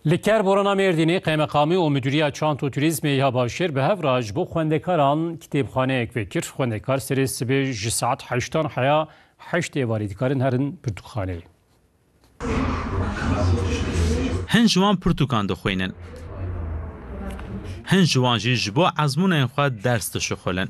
لکر بورانا مردینی قیمقامی و مدیریت چانت و توریسم یا باشیر به هفراج بو خوندکاران کتابخانه اک وکر خوندکار سری سبه جساعت 8 حیا 8 واریدکارن هرن پرتوخانه هن جوان پرتوکان دخوینن هن جوان جبو عزمون انخواد درس تشخولن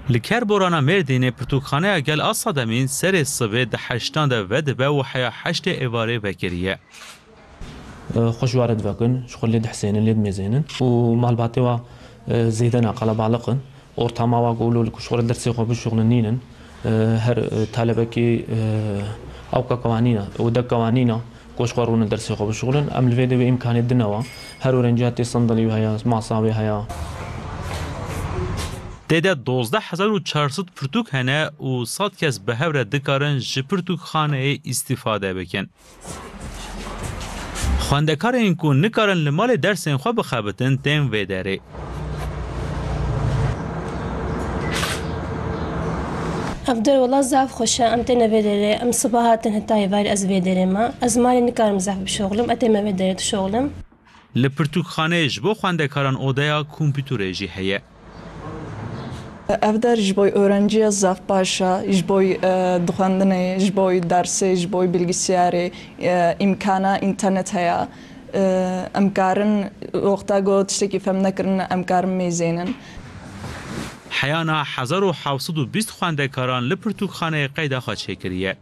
لکر بورانا مردینی پرتوخانه اگل آصادمین سر سبه ده 8 ده ودبه و حیا 8 ایواره وکریه خوش وارد وكن شغل ليد حسين ليد ميزين ومال باتوا زيدنا قلب علقن اورتما واقولوا لك شغل درسي خو بالشغل نينن هر طالبكي او قوانينا ودا قوانينا كوش قرون درسي خو بالشغل ام الفيديو بامكان الدنوا هر رنجاتي صندلي وهيا معصابي هيا دیده 12400 پرتوک هنه و 100 کس به هور دکارن جه پرتوک خانه استفاده بکن. خواندکار این که نکارن لمال درس این خواه بخابتن تیم ویداره. افضل والله زاف خوشة ام تنا ویداره ام صباحات هتاي وار از ویداره ما از مالی نکارم زاف بشغلم اتما ویداره تو شغلم. لپرتوک خانه جبو خواندکاران اودایا کمپیوتر جی هیه. افدر جبوی öğrenciye zaf başa, jboy dixwandinê, jboy dersê, jboy bilgisayarê, imkana internet heye. Em karin wexta got tiştekî fehm nekirin, em karin mêzênin. حیانا 1720 خواندکاران لپرتوک خانه قیدا خواهد شکریه.